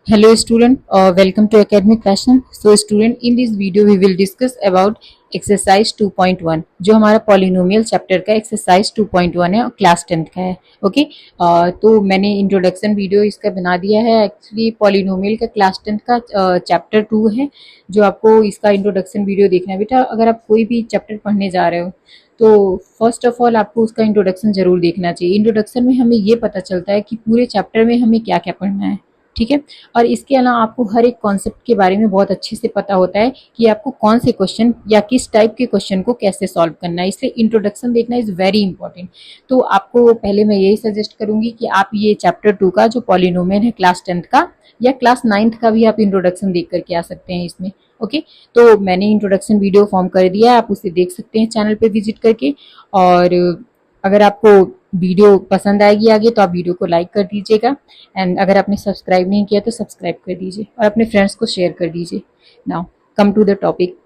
Hello student, welcome to Academic Passion. So student, in this video we will discuss about exercise 2.1 जो हमारा polynomial chapter का exercise 2.1 है और class 10th का है. ओके तो मैंने इंट्रोडक्शन वीडियो इसका बना दिया है. एक्चुअली पॉलिनोमियल का क्लास 10th का चैप्टर 2 है जो आपको इसका इंट्रोडक्शन वीडियो देखना है. बेटा अगर आप कोई भी चैप्टर पढ़ने जा रहे हो तो फर्स्ट ऑफ ऑल आपको उसका इंट्रोडक्शन जरूर देखना चाहिए. इंट्रोडक्शन में हमें ये पता चलता है कि पूरे चैप्टर में हमें क्या क्या पढ़ना है. ठीक है. और इसके अलावा आपको हर एक कॉन्सेप्ट के बारे में बहुत अच्छे से पता होता है कि आपको कौन से क्वेश्चन या किस टाइप के क्वेश्चन को कैसे सॉल्व करना है. इसलिए इंट्रोडक्शन देखना इज वेरी इंपॉर्टेंट. तो आपको पहले मैं यही सजेस्ट करूंगी कि आप ये चैप्टर 2 का जो पॉलिनोमियल है क्लास 10th का या क्लास 9th का भी आप इंट्रोडक्शन देख करके आ सकते हैं इसमें. ओके तो मैंने इंट्रोडक्शन वीडियो फॉर्म कर दिया है, आप उसे देख सकते हैं चैनल पे विजिट करके. और अगर आपको वीडियो पसंद आएगी आगे तो आप वीडियो को लाइक कर दीजिएगा. एंड अगर आपने सब्सक्राइब नहीं किया तो सब्सक्राइब कर दीजिए और अपने फ्रेंड्स को शेयर कर दीजिए. Now come to the topic.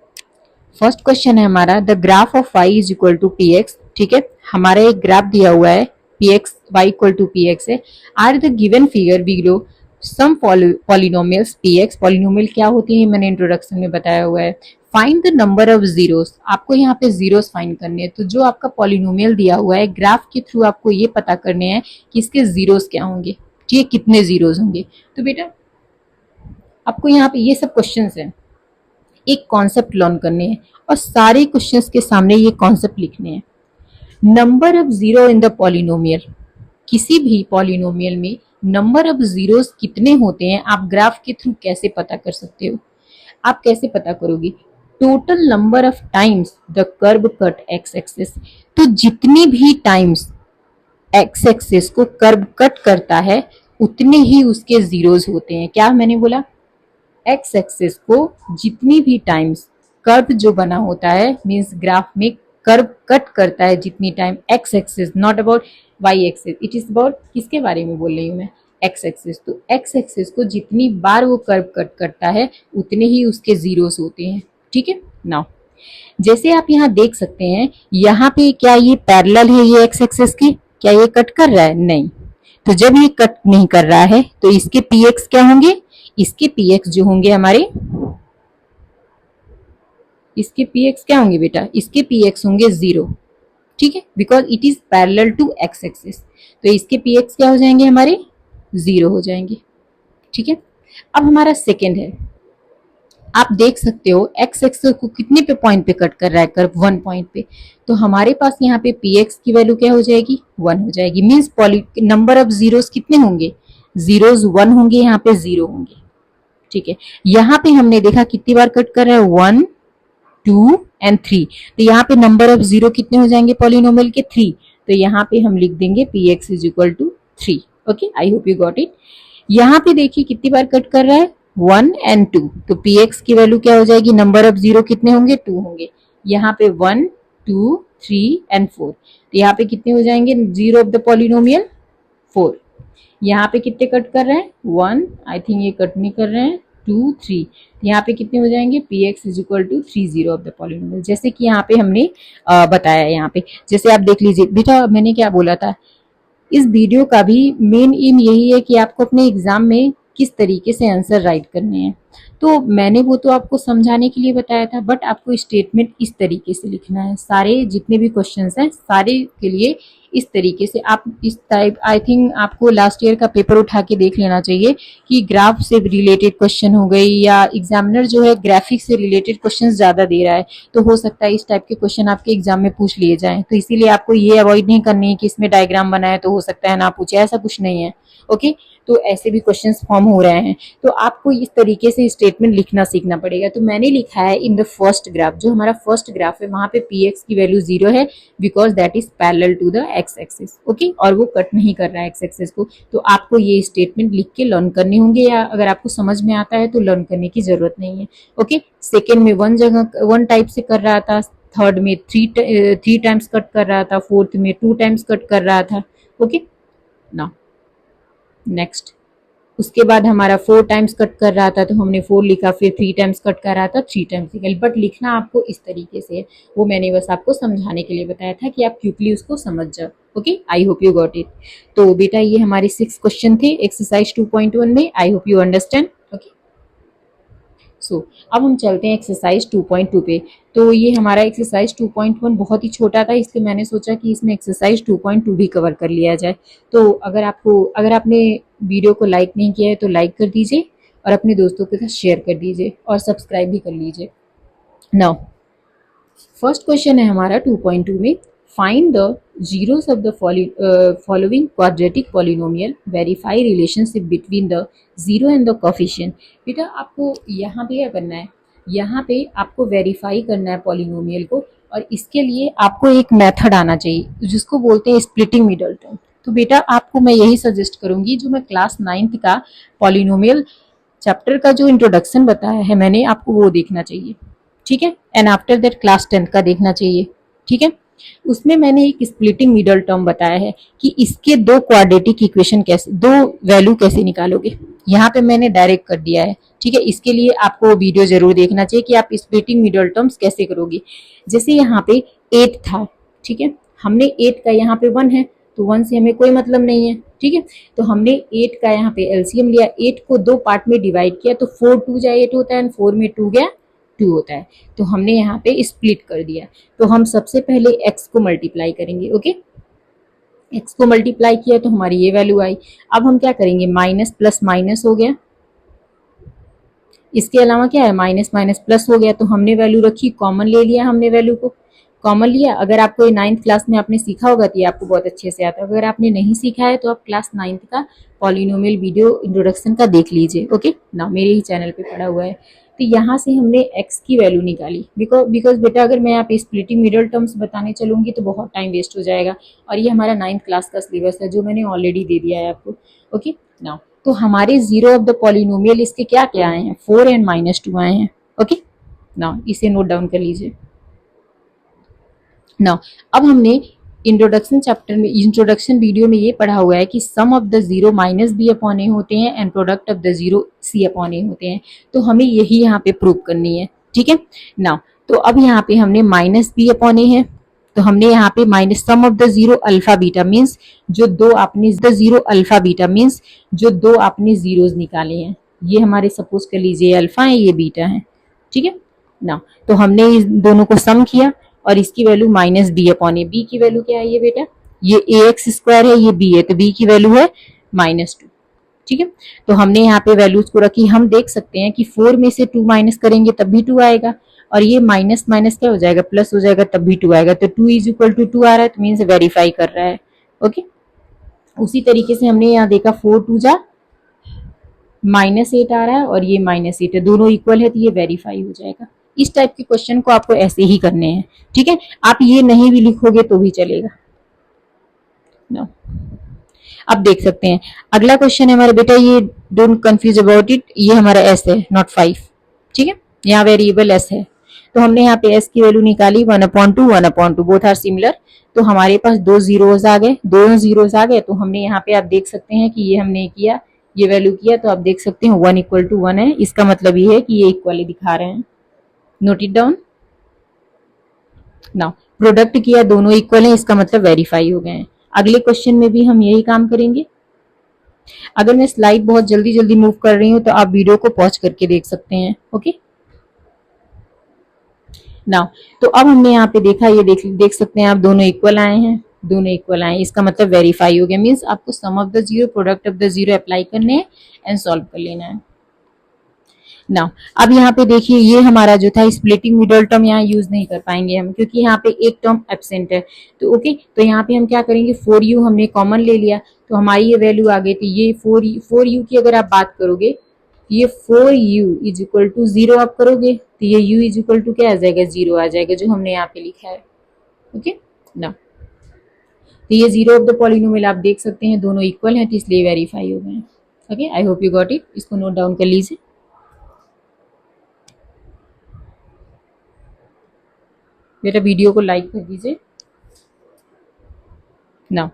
First question है हमारा the graph of y is equal to P X. ठीक है, हमारा एक ग्राफ दिया हुआ है P X Y equal to P X है. Are the given figure below some polynomials P X. Polynomial क्या होती है मैंने इंट्रोडक्शन में बताया हुआ है. Find the number of zeros. आपको यहाँ पे जीरोस फाइंड करने हैं. तो जो आपका पॉलिनोमियल दिया हुआ है ग्राफ के थ्रू आपको ये पता करने हैं कि इसके जीरोस क्या होंगे. ठीक है, कितने जीरोस होंगे. तो बेटा आपको यहाँ पे ये सब क्वेश्चंस हैं, एक कॉन्सेप्ट लर्न करने हैं और सारे क्वेश्चंस के सामने ये कॉन्सेप्ट लिखने हैं. Number of zero in the polynomial. किसी भी पॉलिनोमियल में नंबर ऑफ जीरोस कितने होते हैं आप ग्राफ के थ्रू कैसे पता कर सकते हो. आप कैसे पता करोगे. Total number of times the curve cut x axis. तो जितनी भी टाइम्स एक्स एक्सिस को कर्व कट करता है उतने ही उसके जीरोस होते हैं. क्या मैंने बोला, एक्स एक्सिस को जितनी भी टाइम्स कर्व जो बना होता है मींस ग्राफ में कर्व कट करता है जितनी time X axis, not about Y axis, it is about किसके बारे में बोल रही हूँ मैं, एक्स एक्सिस. तो एक्स एक्सिस को जितनी बार वो कर्व कट करता है उतने ही उसके जीरोस होते हैं. ठीक है. नाउ जैसे आप यहाँ देख सकते हैं यहाँ पे क्या ये पैरेलल है ये एक्स एक्सिस की, क्या ये कट कर रहा है, नहीं. तो जब ये कट नहीं कर रहा है तो इसके पी एक्स क्या होंगे, इसके पी एक्स जो होंगे हमारे, इसके पी एक्स क्या होंगे बेटा, इसके पी एक्स होंगे जीरो. ठीक है, because it is parallel to X axis. तो इसके पी एक्स क्या हो जाएंगे हमारे, जीरो हो जाएंगे. ठीक है. अब हमारा सेकेंड है, आप देख सकते हो एक्स एक्सिस को कितने पे पॉइंट पे कट कर रहा है कर्व, 1 पॉइंट पे. तो हमारे पास यहाँ पे पी एक्स की वैल्यू क्या हो जाएगी, 1 हो जाएगी. मीन्स नंबर ऑफ जीरोस कितने होंगे, जीरोस 1 होंगे, यहाँ पे 0 होंगे. ठीक है. यहाँ पे हमने देखा कितनी बार कट कर रहा है, 1 2 एंड 3. तो यहाँ पे नंबर ऑफ जीरो कितने हो जाएंगे पॉलिनोमियल के, 3. तो यहाँ पे हम लिख देंगे P X is equal to 3. Okay, I hope you got it. यहाँ पे देखिए कितनी बार कट कर रहा है, 1 एंड 2. तो पी एक्स की वैल्यू क्या हो जाएगी, नंबर ऑफ जीरो कितने होंगे, 2 होंगे. यहाँ पे 1 2 3 एंड 4. तो यहाँ पे कितने हो जाएंगे जीरो ऑफ द पॉलिनोमियल, 4. यहाँ पे कितने कट कर रहे हैं, 1, आई थिंक ये कट नहीं कर रहे हैं, 2 3. यहाँ पे कितने हो जाएंगे, P X is equal to 3 zero of the polynomial. जैसे कि यहाँ पे हमने बताया. यहाँ पे जैसे आप देख लीजिए बेटा मैंने क्या बोला था, इस वीडियो का भी मेन एम यही है कि आपको अपने एग्जाम में किस तरीके से आंसर राइट करने हैं. तो मैंने वो तो आपको समझाने के लिए बताया था, बट आपको स्टेटमेंट इस तरीके से लिखना है. सारे जितने भी क्वेश्चंस हैं सारे के लिए इस तरीके से आप इस टाइप, आई थिंक आपको लास्ट ईयर का पेपर उठा के देख लेना चाहिए कि ग्राफ से रिलेटेड क्वेश्चन हो गई या एग्जामिनर जो है ग्राफिक्स से रिलेटेड क्वेश्चन ज्यादा दे रहा है तो हो सकता है इस टाइप के क्वेश्चन आपके एग्जाम में पूछ लिए जाएं. तो इसीलिए आपको ये अवॉइड नहीं करनी है कि इसमें डायग्राम बनाए तो हो सकता है ना पूछे, ऐसा कुछ नहीं है. ओके, तो ऐसे भी क्वेश्चंस फॉर्म हो रहे हैं तो आपको इस तरीके से स्टेटमेंट लिखना सीखना पड़ेगा. तो मैंने लिखा है इन द फर्स्ट ग्राफ, जो हमारा फर्स्ट ग्राफ है वहां पे पी एक्स की वैल्यू 0 है because that is parallel to the X axis. Okay, और वो कट नहीं कर रहा है एक्स एक्सिस को. तो आपको ये स्टेटमेंट लिख के लर्न करने होंगे या अगर आपको समझ में आता है तो लर्न करने की जरूरत नहीं है. ओके, सेकेंड में 1 जगह 1 टाइप से कर रहा था, थर्ड में 3 टाइम्स कट कर रहा था, फोर्थ में 2 टाइम्स कट कर रहा था. ओके, नाउ नेक्स्ट उसके बाद हमारा 4 टाइम्स कट कर रहा था तो हमने 4 लिखा, फिर 3 टाइम्स कट कर रहा था 3 टाइम्स लिखा, बट लिखना आपको इस तरीके से है। वो मैंने बस आपको समझाने के लिए बताया था कि आप क्विकली उसको समझ जाओ। Okay, I hope you got it. तो बेटा ये हमारे 6 क्वेश्चन थे एक्सरसाइज 2.1 में। I hope you understand. Okay, so अब हम चलते हैं एक्सरसाइज 2.2 पे। तो ये हमारा एक्सरसाइज 2.1 बहुत ही छोटा था, इसलिए मैंने सोचा कि इसमें एक्सरसाइज 2.2 भी कवर कर लिया जाए। तो अगर आपने वीडियो को लाइक नहीं किया है तो लाइक कर दीजिए और अपने दोस्तों के साथ शेयर कर दीजिए और सब्सक्राइब भी कर लीजिए। नाउ फर्स्ट क्वेश्चन है हमारा 2.2 में, find the zeros of the following quadratic polynomial, verify relationship between the zero and the coefficient. बेटा आपको यहाँ पे क्या करना है, यहाँ पे आपको वेरीफाई करना है पॉलिनोमियल को, और इसके लिए आपको एक मेथड आना चाहिए जिसको बोलते हैं स्प्लिटिंग मिडल टर्म। तो बेटा आपको मैं यही सजेस्ट करूंगी, जो मैं क्लास 9th का पॉलिनोमियल चैप्टर का जो इंट्रोडक्शन बताया है मैंने आपको, वो देखना चाहिए। ठीक है, and after that class 10th का देखना चाहिए। ठीक है, उसमें मैंने एक स्प्लिटिंग मिडल टर्म बताया है कि इसके दो क्वाड्रेटिक इक्वेशन कैसे, दो वैल्यू कैसे निकालोगे। यहाँ पे मैंने डायरेक्ट कर दिया है। ठीक है, इसके लिए आपको वीडियो जरूर देखना चाहिए कि आप स्प्लिटिंग मिडल टर्म्स कैसे करोगे। जैसे यहाँ पे 8 था, ठीक है, हमने 8 का यहाँ पे 1 है तो 1 से हमें कोई मतलब नहीं है। ठीक है, तो हमने 8 का यहाँ पे एलसीएम लिया, 8 को 2 पार्ट में डिवाइड किया तो 4 2 जा 8 होता है एंड 4 में 2 गया 2 होता है। तो हमने यहाँ पे स्प्लिट कर दिया। तो हम सबसे पहले x को मल्टीप्लाई करेंगे। ओके, x को मल्टीप्लाई किया तो हमारी ये वैल्यू आई। अब हम क्या करेंगे, माइनस प्लस माइनस हो गया, इसके अलावा क्या है, माइनस माइनस प्लस हो गया। तो हमने वैल्यू रखी, कॉमन ले लिया, हमने वैल्यू को कॉमन लिया। अगर आपको ये 9th क्लास में आपने सीखा होगा तो ये आपको बहुत अच्छे से आता है। अगर आपने नहीं सीखा है तो आप क्लास 9th का पॉलिनोमियल वीडियो इंट्रोडक्शन का देख लीजिए। ओके ना, मेरे ही चैनल पे पड़ा हुआ है। तो यहाँ से हमने x की वैल्यू निकाली, बिकॉज बेटा अगर मैं यहाँ पे स्प्लिटिंग मिडल टर्म्स बताने चलूंगी तो बहुत टाइम वेस्ट हो जाएगा, और ये हमारा 9th क्लास का सिलेबस है जो मैंने ऑलरेडी दे दिया है आपको। ओके नाउ, तो हमारे जीरो ऑफ द पॉलिनोमियल इसके क्या क्या आए हैं, 4 एंड -2 आए हैं। ओके नाउ, इसे नोट डाउन कर लीजिए। नाउ अब हमने इंट्रोडक्शन चैप्टर में, इंट्रोडक्शन वीडियो में ये पढ़ा हुआ है कि sum of the zero minus B upon A होते हैं and product of the zero C upon A होते हैं। तो हमें यही यहाँ पे प्रूव करनी है। ठीक है नाउ, तो अब यहाँ पे हमने माइनस बी अपॉन ए है, तो हमने यहाँ पे minus sum of the zero alpha beta means जो दो आपने the zero alpha beta means जो दो आपने जीरोज निकाले हैं, ये हमारे सपोज कर लीजिए अल्फा है, ये बीटा है। ठीक है ना, तो हमने इस दोनों को सम किया और इसकी वैल्यू माइनस बी अपॉन ए, बी की वैल्यू क्या है ये बेटा, ये ए एक्स स्क्वायर है, ये बी है, तो बी की वैल्यू है -2। ठीक है, तो हमने यहाँ पे वैल्यूज को रखी। हम देख सकते हैं कि 4 में से 2 माइनस करेंगे तब भी 2 आएगा, और ये माइनस माइनस क्या हो जाएगा, प्लस हो जाएगा, तब भी 2 आएगा। तो 2 इज इक्वल टू 2 आ रहा है, तो मीन्स वेरीफाई कर रहा है। ओके, उसी तरीके से हमने यहाँ देखा 4 2 जा -8 आ रहा है और ये -8 है, दोनों इक्वल है, तो ये वेरीफाई हो जाएगा। इस टाइप के क्वेश्चन को आपको ऐसे ही करने हैं। ठीक है, आप ये नहीं भी लिखोगे तो भी चलेगा। no. अब देख सकते हैं अगला क्वेश्चन है हमारा बेटा, ये डोंट कंफ्यूज अबाउट इट, ये हमारा एस है नॉट 5। ठीक है, यहाँ वेरिएबल एस है, तो हमने यहाँ पे एस की वैल्यू निकाली 1/2 1/2, बोथ आर सिमिलर। तो हमारे पास दो जीरोज आ गए, दोनों जीरोज आ गए, तो हमने यहाँ पे आप देख सकते हैं कि ये हमने किया, ये वैल्यू किया, तो आप देख सकते हैं 1 = 1 है। इसका मतलब ये है कि ये इक्वली दिखा रहे हैं। Note it down. Now product किया, दोनों इक्वल हैं, इसका मतलब वेरीफाई हो गए हैं। अगले क्वेश्चन में भी हम यही काम करेंगे। अगर मैं स्लाइड बहुत जल्दी जल्दी मूव कर रही हूँ तो आप वीडियो को पॉज करके देख सकते हैं। ओके नाउ, तो अब हमने यहाँ पे देखा, ये देख सकते हैं आप, दोनों इक्वल आए हैं, दोनों इक्वल आए, इसका मतलब वेरीफाई हो गया। मीन्स आपको sum of the zero product of the zero apply करने हैं एंड सॉल्व कर लेना है। नाउ अब यहाँ पे देखिए, ये हमारा जो था स्प्लिटिंग मिडल टर्म यहाँ यूज नहीं कर पाएंगे हम, क्योंकि यहाँ पे एक टर्म एब्सेंट है। तो ओके, तो यहाँ पे हम क्या करेंगे, 4u हमने कॉमन ले लिया, तो हमारी ये वैल्यू आ गई थी। ये 4u की अगर आप बात करोगे, ये 4u इज इक्वल टू 0 आप करोगे तो ये u इज इक्वल टू क्या आ जाएगा, 0 आ जाएगा, जो हमने यहाँ पे लिखा है। ओके ना, तो ये जीरो ऑफ द पॉलिनोमियल आप देख सकते हैं, दोनों इक्वल हैं, तो इसलिए वेरीफाई हो गए हैं। Okay, I hope you got it, इसको नोट डाउन कर लीजिए। बेटा वीडियो को लाइक कर दीजिए। नाउ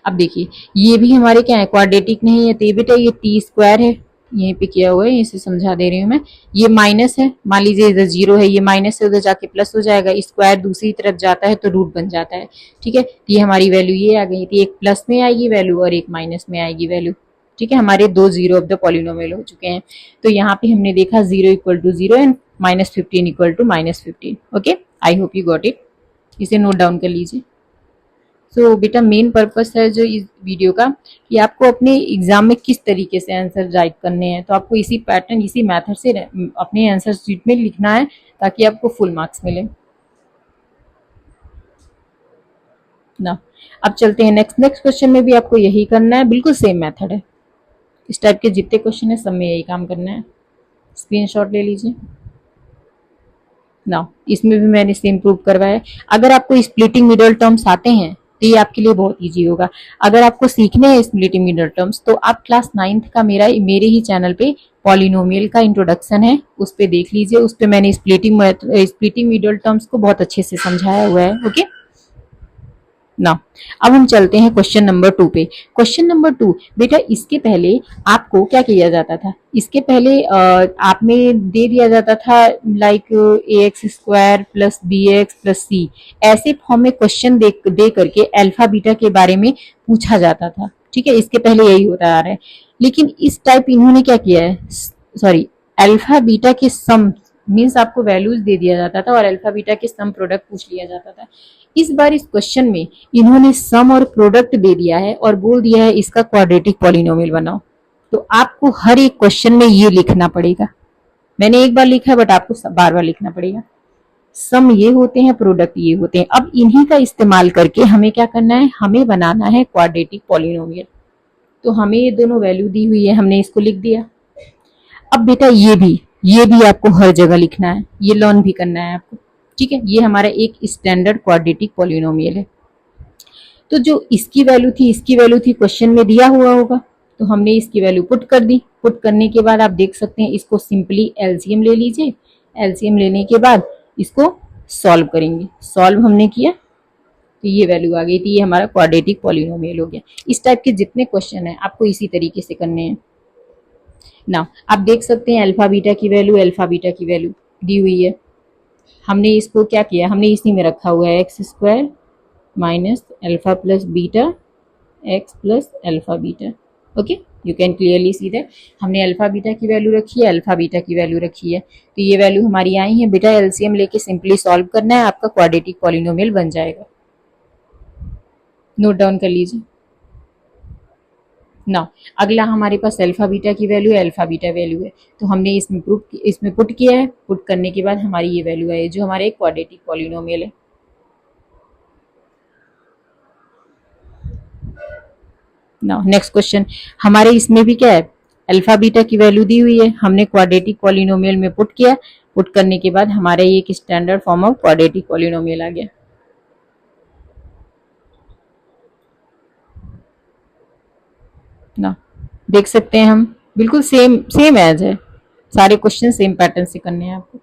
अब देखिए ये भी हमारे क्या है, क्वाड्रेटिक नहीं है, तो ये बेटा ये टी स्क्वायर है, यहीं पे किया हुआ है, इसे समझा दे रही हूँ मैं। ये माइनस है, मान लीजिए इधर जीरो है, ये माइनस से उधर जाके प्लस हो जाएगा, स्क्वायर दूसरी तरफ जाता है तो रूट बन जाता है। ठीक है, तो ये हमारी वैल्यू ये आ गई थी, एक प्लस में आएगी वैल्यू और एक माइनस में आएगी वैल्यू। ठीक है, हमारे दो जीरो ऑफ द पॉलिनोमियल हो चुके हैं। तो यहाँ पे हमने देखा zero equal to zero and -15 equal to -15। Okay, I hope you got it, इसे नोट डाउन कर लीजिए। सो बेटा मेन पर्पस है जो इस वीडियो का कि आपको अपने एग्जाम में किस तरीके से आंसर राइट करने हैं, तो आपको इसी पैटर्न इसी मेथड से अपने आंसर शीट में लिखना है ताकि आपको फुल मार्क्स मिले ना। अब चलते हैं नेक्स्ट क्वेश्चन में भी आपको यही करना है, बिल्कुल सेम मेथड है। इस टाइप के जितने क्वेश्चन है सब में यही काम करना है। स्क्रीनशॉट ले लीजिए ना, इसमें भी मैंने सेम प्रूव करवाया है। अगर आपको स्प्लिटिंग मिडल टर्म्स आते हैं तो ये आपके लिए बहुत इजी होगा। अगर आपको सीखने हैं स्प्लिटिंग मिडल टर्म्स तो आप क्लास 9th का मेरे ही चैनल पे पॉलिनोमियल का इंट्रोडक्शन है, उस पे देख लीजिए। उस पे मैंने स्प्लिटिंग मिडल टर्म्स को बहुत अच्छे से समझाया हुआ है। ओके ना, अब हम चलते हैं क्वेश्चन नंबर 2 पे। क्वेश्चन नंबर 2 बेटा, इसके पहले आपको क्या किया जाता था, इसके पहले आप में दे दिया जाता था like ax square plus bx plus c, ऐसे फॉर्म में क्वेश्चन दे करके अल्फा बीटा के बारे में पूछा जाता था। ठीक है, इसके पहले यही होता आ रहा है। लेकिन इस टाइप इन्होंने क्या किया है, सॉरी, अल्फा बीटा के सम मीन्स आपको वैल्यूज दे दिया जाता था और अल्फा बीटा के सम प्रोडक्ट पूछ लिया जाता था। इस बार इस क्वेश्चन में इन्होंने सम और प्रोडक्ट दे दिया है और बोल दिया है इसका क्वाड्रेटिक पॉलिनोमियल बनाओ। तो आपको हर एक क्वेश्चन में ये लिखना पड़ेगा। मैंने एक बार लिखा है बट आपको बार बार लिखना पड़ेगा। सम ये होते हैं, प्रोडक्ट ये होते हैं। अब इन्हीं का इस्तेमाल करके हमें क्या करना है, हमें बनाना है क्वाड्रेटिक पॉलिनोमियल। तो हमें ये दोनों वैल्यू दी हुई है, हमने इसको लिख दिया। अब बेटा ये भी आपको हर जगह लिखना है, ये लर्न भी करना है आपको। ठीक है, ये हमारा एक स्टैंडर्ड क्वाड्रेटिक पॉलिनोमियल है। तो जो इसकी वैल्यू थी क्वेश्चन में दिया हुआ होगा, तो हमने इसकी वैल्यू पुट कर दी। पुट करने के बाद आप देख सकते हैं, इसको सिंपली एलसीएम ले लीजिए। एलसीएम लेने के बाद इसको सॉल्व करेंगे। सॉल्व हमने किया तो ये वैल्यू आ गई थी, ये हमारा क्वाड्रेटिक पॉलिनोमियल हो गया। इस टाइप के जितने क्वेश्चन है आपको इसी तरीके से करने हैं ना। आप देख सकते हैं अल्फा बीटा की वैल्यू दी हुई है। हमने इसको क्या किया, हमने इसी में रखा हुआ है x square minus alpha plus beta x plus alpha beta. Okay, you can clearly see that हमने अल्फा बीटा की वैल्यू रखी है, अल्फा बीटा की वैल्यू रखी है। तो ये वैल्यू हमारी आई है बेटा, एलसीएम लेके सिंपली सॉल्व करना है, आपका क्वाड्रेटिक पॉलिनोमियल बन जाएगा। नोट डाउन कर लीजिए ना। अगला हमारे पास अल्फा बीटा की वैल्यू है, अल्फा बीटा वैल्यू है, तो हमने इसमें पुट किया है। पुट करने के बाद हमारी ये वैल्यू आई जो हमारे एक क्वाड्रेटिक पॉलिनोमियल है ना। नेक्स्ट क्वेश्चन, हमारे इसमें भी क्या है, अल्फा बीटा की वैल्यू दी हुई है, हमने क्वाड्रेटिक पॉलिनोमियल में पुट किया। पुट करने के बाद हमारा ये एक standard form of quadratic polynomial आ गया ना। देख सकते हैं हम, बिल्कुल सेम एज है, सारे क्वेश्चन सेम पैटर्न से करने हैं आपको।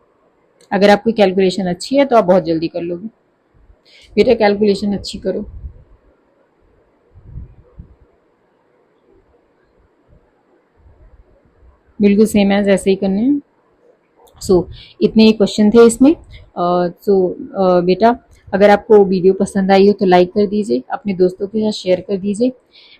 अगर आपकी कैलकुलेशन अच्छी है तो आप बहुत जल्दी कर लोगे। बेटा कैलकुलेशन अच्छी करो। बिल्कुल सेम एज ऐसे ही करने हैं। सो इतने ही क्वेश्चन थे इसमें। बेटा अगर आपको वीडियो पसंद आई हो तो लाइक कर दीजिए, अपने दोस्तों के साथ शेयर कर दीजिए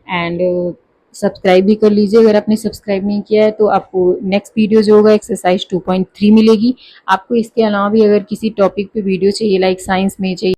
एंड सब्सक्राइब भी कर लीजिए। अगर आपने सब्सक्राइब नहीं किया है तो आपको नेक्स्ट वीडियो जो होगा एक्सरसाइज 2.3 मिलेगी। आपको इसके अलावा भी अगर किसी टॉपिक पे वीडियो चाहिए लाइक साइंस में चाहिए